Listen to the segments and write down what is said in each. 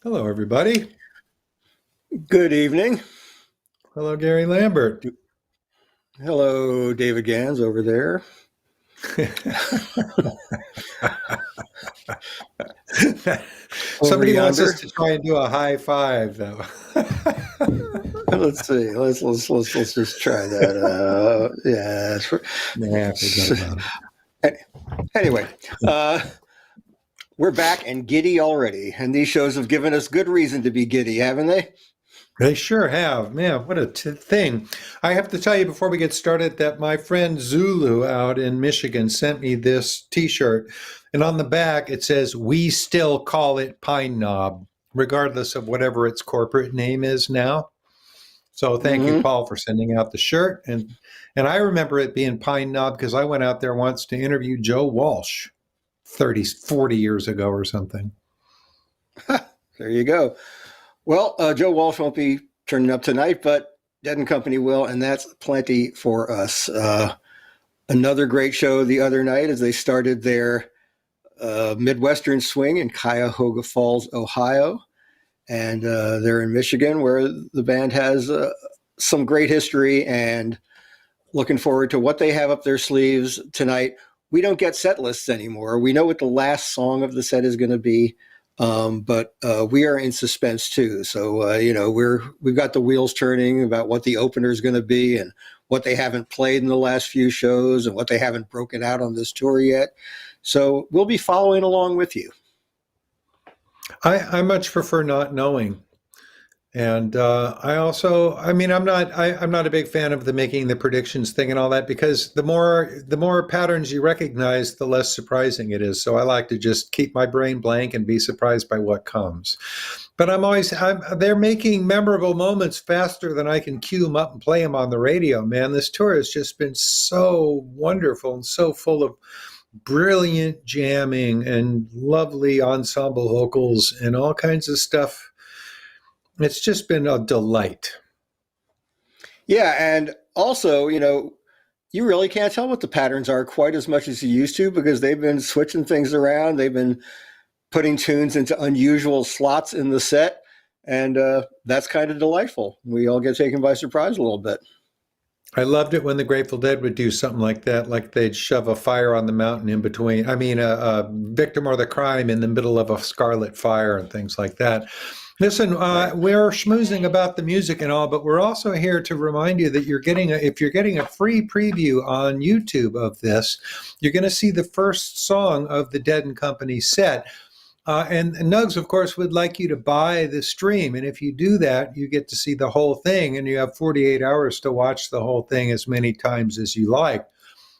Hello, everybody. Good evening. Hello, Gary Lambert. Hello, David Gans over there. Over Somebody wants us yonder. to try and do a high five, though. Let's see. Let's just try that. Yeah. Nah, forget about it. Anyway, uh, we're back and giddy already, and these shows have given us good reason to be giddy, haven't they? They sure have. Man, what a thing. I have to tell you before we get started that my friend Zulu out in Michigan sent me this t-shirt, and on the back it says, "We still call it Pine Knob, regardless of whatever its corporate name is now." So thank you, Mm-hmm. Paul, for sending out the shirt. And I remember it being Pine Knob because I went out there once to interview Joe Walsh 30, 40 years ago or something. There you go. Well, Joe Walsh won't be turning up tonight, but Dead and Company will, and that's plenty for us. Another great show the other night as they started their Midwestern swing in Cuyahoga Falls, Ohio. And they're in Michigan, where the band has some great history, and looking forward to what they have up their sleeves tonight. We don't get set lists anymore. We know what the last song of the set is going to be, but we are in suspense too. So we've got the wheels turning about what the opener is going to be and what they haven't played in the last few shows and what they haven't broken out on this tour yet. So we'll be following along with you. I much prefer not knowing. And I also, I mean, I'm not a big fan of the making the predictions thing and all that because the more patterns you recognize, the less surprising it is. So I like to just keep my brain blank and be surprised by what comes. But they're making memorable moments faster than I can cue them up and play them on the radio. Man, this tour has just been so wonderful and so full of brilliant jamming and lovely ensemble vocals and all kinds of stuff. It's just been a delight. Yeah, and also, you really can't tell what the patterns are quite as much as you used to because they've been switching things around. They've been putting tunes into unusual slots in the set, and that's kind of delightful. We all get taken by surprise a little bit. I loved it when the Grateful Dead would do something like that, like they'd shove a fire on the mountain in between. I mean, a victim or the crime in the middle of a scarlet fire and things like that. Listen, Right. we're schmoozing about the music and all, but we're also here to remind you that if you're getting a free preview on YouTube of this, you're going to see the first song of the Dead and Company set. And Nugs, of course, would like you to buy the stream. And if you do that, you get to see the whole thing, and you have 48 hours to watch the whole thing as many times as you like.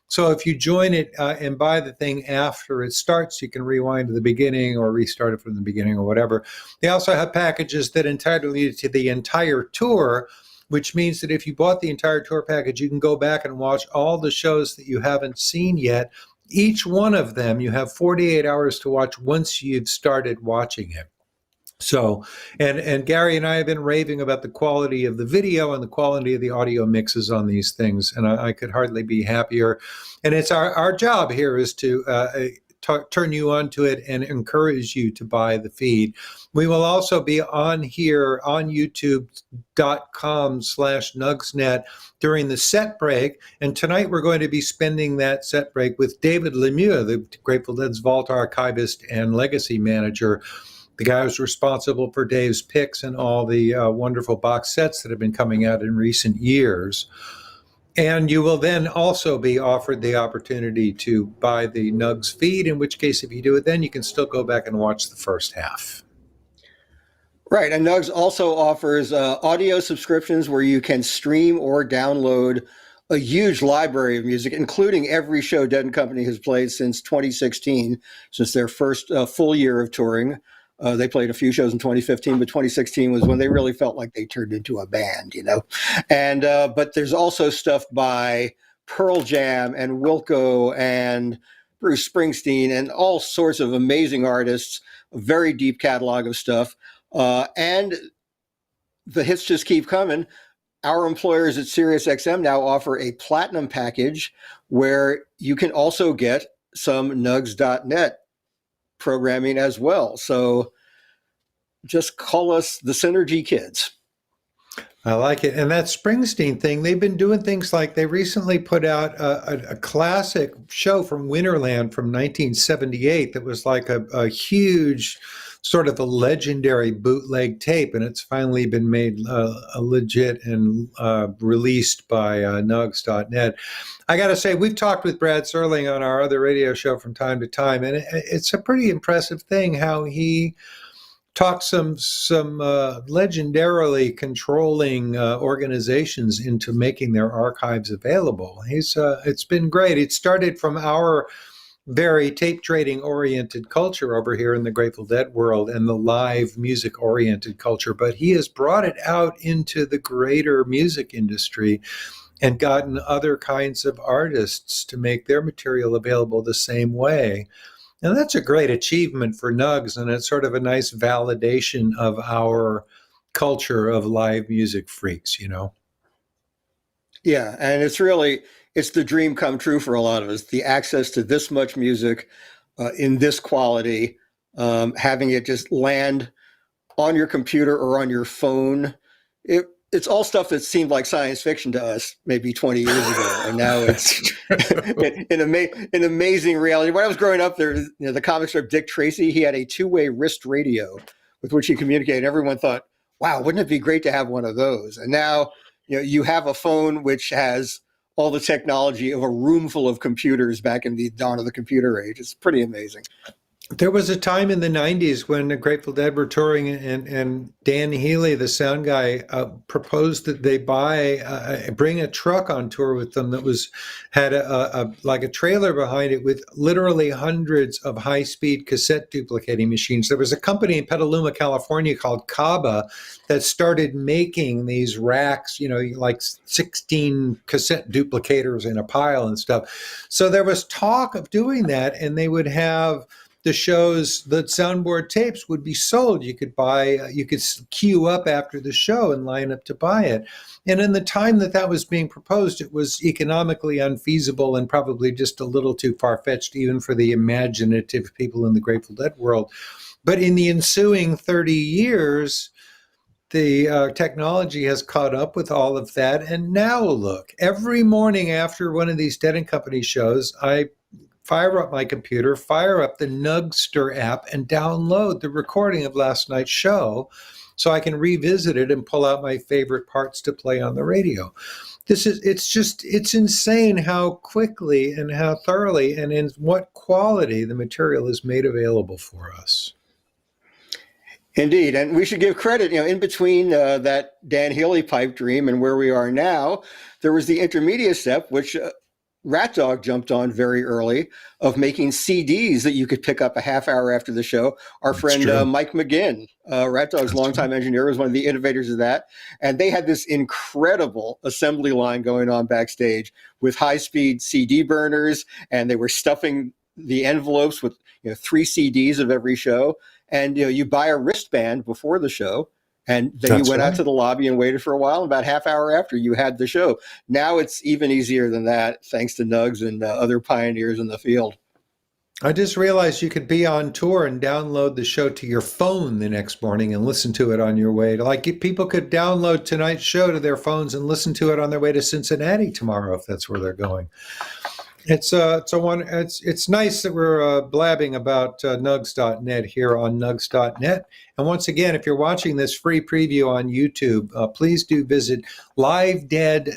So if you join it and buy the thing after it starts, you can rewind to the beginning or restart it from the beginning or whatever. They also have packages that entitle you to the entire tour, which means that if you bought the entire tour package, you can go back and watch all the shows that you haven't seen yet. Each one of them, you have 48 hours to watch once you've started watching it. So, and Gary and I have been raving about the quality of the video and the quality of the audio mixes on these things, and I could hardly be happier. And it's our job here is to turn you onto it and encourage you to buy the feed. We will also be on here on youtube.com/nugsnet during the set break. And tonight we're going to be spending that set break with David Lemieux, the Grateful Dead's vault archivist and legacy manager, the guy who's responsible for Dave's picks and all the wonderful box sets that have been coming out in recent years. And you will then also be offered the opportunity to buy the Nugs feed, in which case, if you do it, then you can still go back and watch the first half. Right. And Nugs also offers audio subscriptions where you can stream or download a huge library of music, including every show Dead and Company has played since 2016, since their first full year of touring. They played a few shows in 2015, but 2016 was when they really felt like they turned into a band. And but there's also stuff by Pearl Jam and Wilco and Bruce Springsteen and all sorts of amazing artists, a very deep catalog of stuff. And the hits just keep coming. Our employers at SiriusXM now offer a platinum package where you can also get some nugs.net programming as well. So just call us the Synergy Kids. I like it. And that Springsteen thing, they've been doing things like they recently put out a classic show from Winterland from 1978 that was like a huge, sort of a legendary bootleg tape. And it's finally been made legit and released by nugs.net. I got to say, we've talked with Brad Serling on our other radio show from time to time. And it's a pretty impressive thing how he talk some legendarily controlling organizations into making their archives available. It's been great. It started from our very tape trading oriented culture over here in the Grateful Dead world and the live music oriented culture, but he has brought it out into the greater music industry and gotten other kinds of artists to make their material available the same way. And that's a great achievement for Nugs, and it's sort of a nice validation of our culture of live music freaks, you know? Yeah, and it's the dream come true for a lot of us, the access to this much music in this quality, having it just land on your computer or on your phone. It's all stuff that seemed like science fiction to us maybe 20 years ago, and now it's an amazing reality. When I was growing up, the comic strip Dick Tracy, he had a two-way wrist radio with which he communicated. Everyone thought, "Wow, wouldn't it be great to have one of those?" And now, you have a phone which has all the technology of a room full of computers back in the dawn of the computer age. It's pretty amazing. There was a time in the 90s when the Grateful Dead were touring, and Dan Healy, the sound guy, proposed that they bring a truck on tour with them that had like a trailer behind it with literally hundreds of high-speed cassette duplicating machines. There was a company in Petaluma, California called Kaba that started making these racks, like 16 cassette duplicators in a pile and stuff. So there was talk of doing that, and they would have the shows, the soundboard tapes would be sold. You could queue up after the show and line up to buy it. And in the time that was being proposed, it was economically unfeasible and probably just a little too far-fetched even for the imaginative people in the Grateful Dead world. But in the ensuing 30 years, the technology has caught up with all of that. And now look, every morning after one of these Dead and Company shows, I fire up my computer, fire up the Nugster app, and download the recording of last night's show so I can revisit it and pull out my favorite parts to play on the radio. It's insane how quickly and how thoroughly and in what quality the material is made available for us. Indeed, and we should give credit, in between that Dan Healy pipe dream and where we are now, there was the intermediate step, which Rat Dog jumped on very early, of making CDs that you could pick up a half hour after the show. Our friend Mike McGinn, Rat Dog's longtime engineer, was one of the innovators of that. And they had this incredible assembly line going on backstage with high-speed CD burners, and they were stuffing the envelopes with 3 CDs of every show. And you buy a wristband before the show, and then you went out to the lobby and waited for a while. And about half hour after, you had the show. Now it's even easier than that, thanks to Nugs and other pioneers in the field. I just realized you could be on tour and download the show to your phone the next morning and listen to it on your way. Like people could download tonight's show to their phones and listen to it on their way to Cincinnati tomorrow if that's where they're going. It's nice that we're blabbing about nugs.net here on nugs.net. And once again, if you're watching this free preview on YouTube, please do visit livedead.co,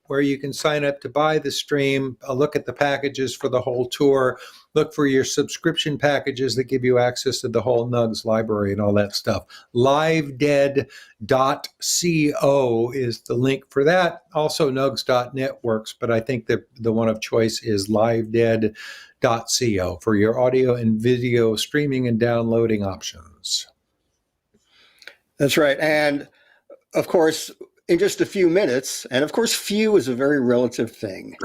where you can sign up to buy the stream, look at the packages for the whole tour, look for your subscription packages that give you access to the whole Nugs library and all that stuff. livedead.co is the link for that. Also, nugs.net works, but I think that the one of choice is livedead.co for your audio and video streaming and downloading options. That's right. And of course, in just a few minutes, and of course, few is a very relative thing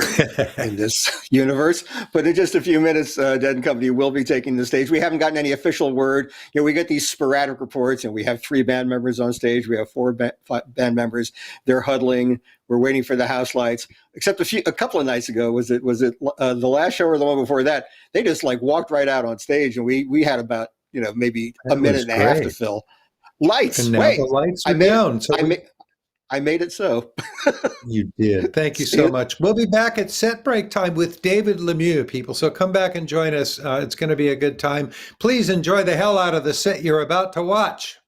in this universe, but in just a few minutes, Dead and Company will be taking the stage. We haven't gotten any official word. We get these sporadic reports, and we have 3 band members on stage. We have 4 band members. They're huddling. We're waiting for the house lights. Except a couple of nights ago, was it the last show or the one before that? They just walked right out on stage, and we had about maybe a That minute was and a half to great. fill. Lights. And now Wait, the lights I are made down. So I made it so. you did. Thank you See so you. much. We'll be back at set break time with David Lemieux, people. So come back and join us. It's going to be a good time. Please enjoy the hell out of the set you're about to watch.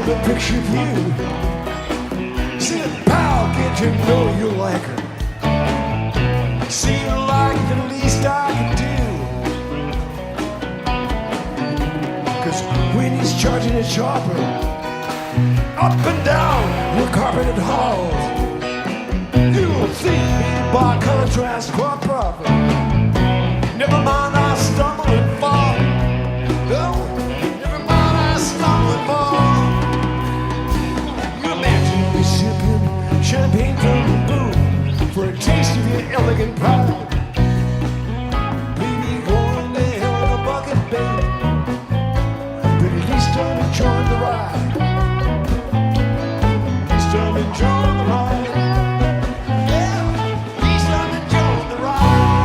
The picture of you. See it, pal, get to know you like her. See you like the least I can do. Cause when he's charging his chopper up and down the carpeted halls, you'll think me by contrast quite proper. Never mind, I stumble and fall. Oh, never mind, I stumble and fall. Champagne from the boom for a taste of your elegant pride. Maybe going to hell in a bucket, babe, but at least I'm enjoying the ride. At least I'm enjoying the ride. Yeah, at least I'm enjoying the ride.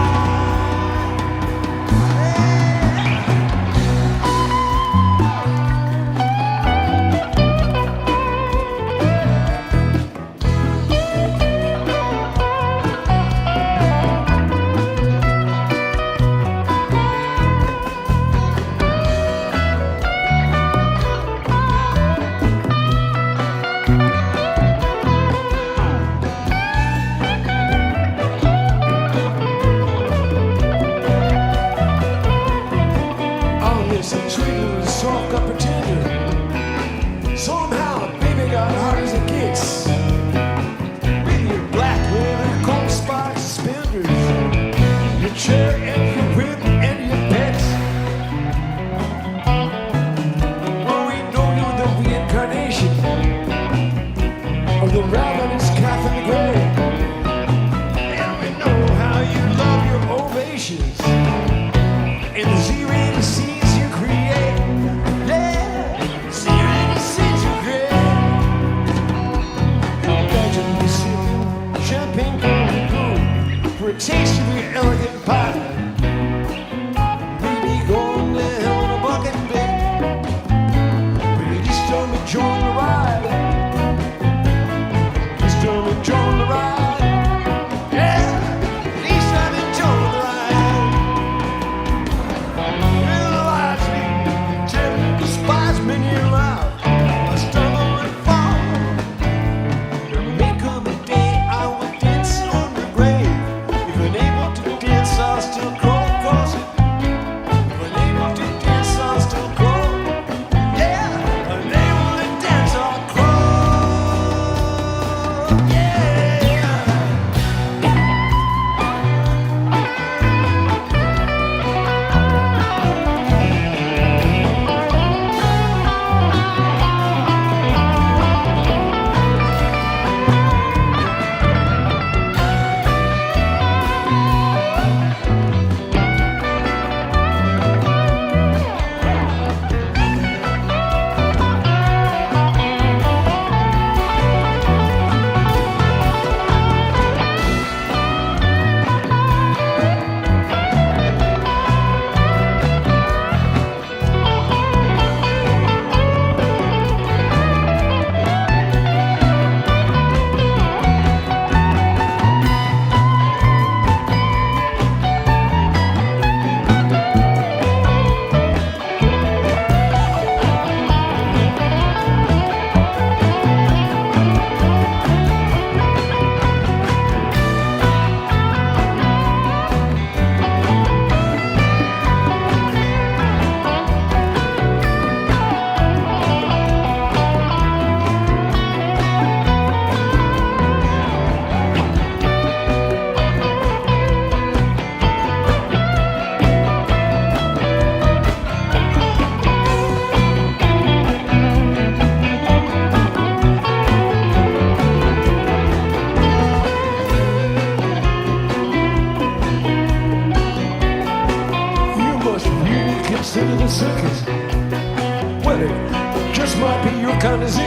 exotic, just might be your kind of zoo.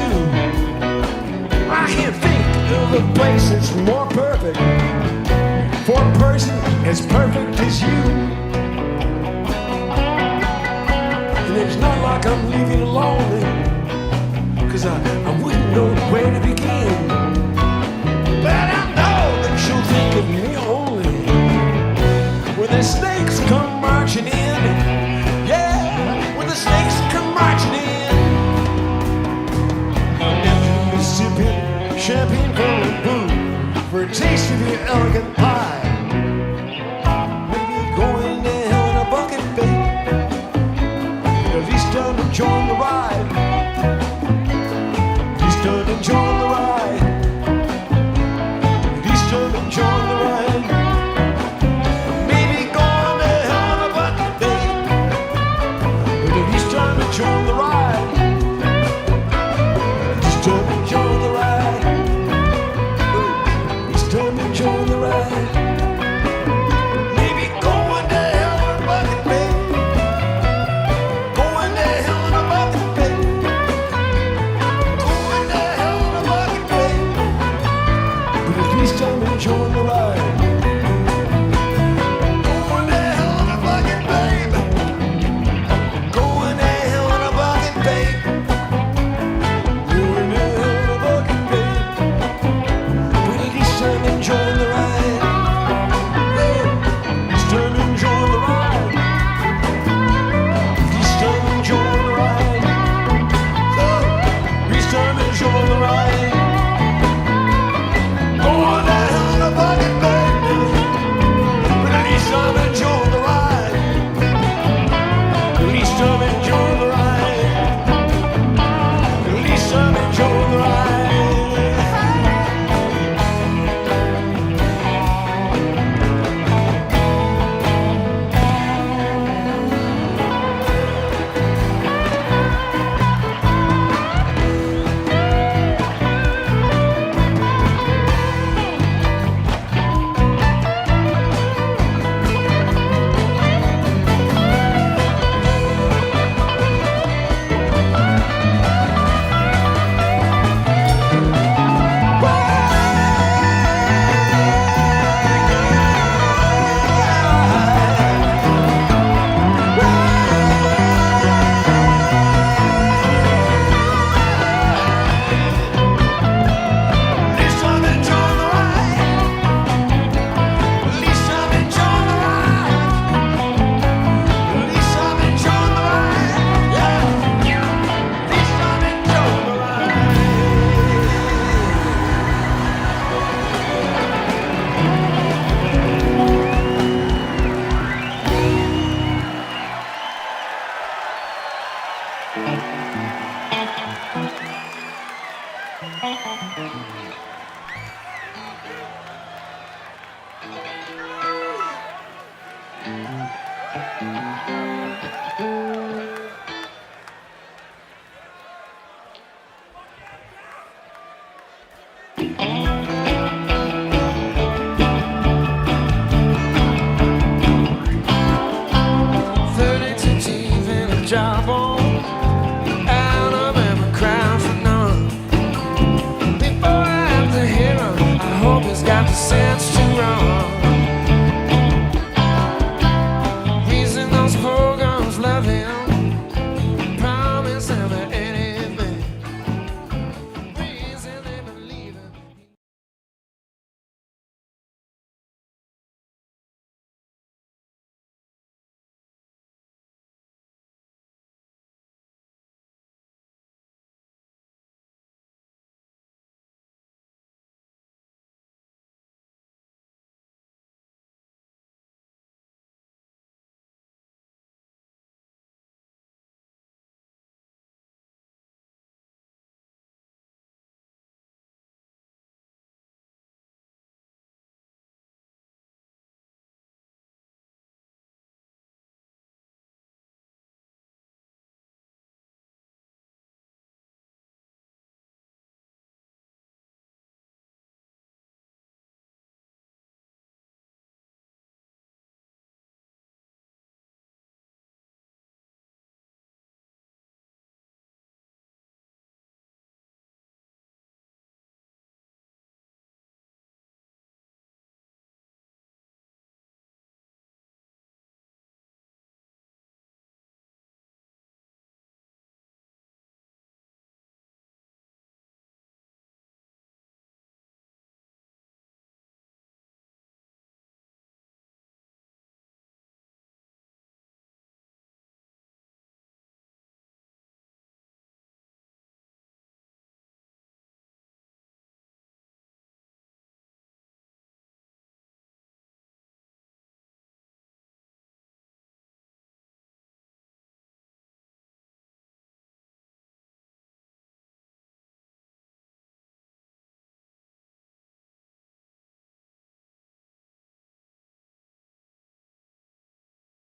I can't think of a place that's more perfect for a person as perfect as you. And it's not like I'm leaving you lonely, 'cause I wouldn't know where to begin. But I know that you'll think of me only when the snakes come marching in. Yeah, when the snakes come marching in. And after you sipping champagne from a boot for a taste of your elegant pie, maybe going to hell in a bucket, babe. At least I'm enjoying the ride. At least I'm enjoying the ride. At least I'm enjoying the ride. Maybe going to hell in a bucket, babe. But at least I'm enjoying the ride. At least I'm enjoying the ride. At least I'm enjoying the ride. Maybe going to hell in a bucket, babe. Going to hell in a bucket, babe. Going to hell in a bucket, babe. But at least I'm enjoying the ride. Going to hell in a bucket, babe. Going to hell in a bucket, babe. Going to hell in a bucket, babe. But at least I'm enjoying the ride. At least I'm enjoying the ride. At least I'm enjoying the ride. At least I'm enjoying the ride. Going to hell in a bucket, baby. But at least I'm enjoying the ride. At least I'm enjoying the ride. At least I'm enjoying the ride.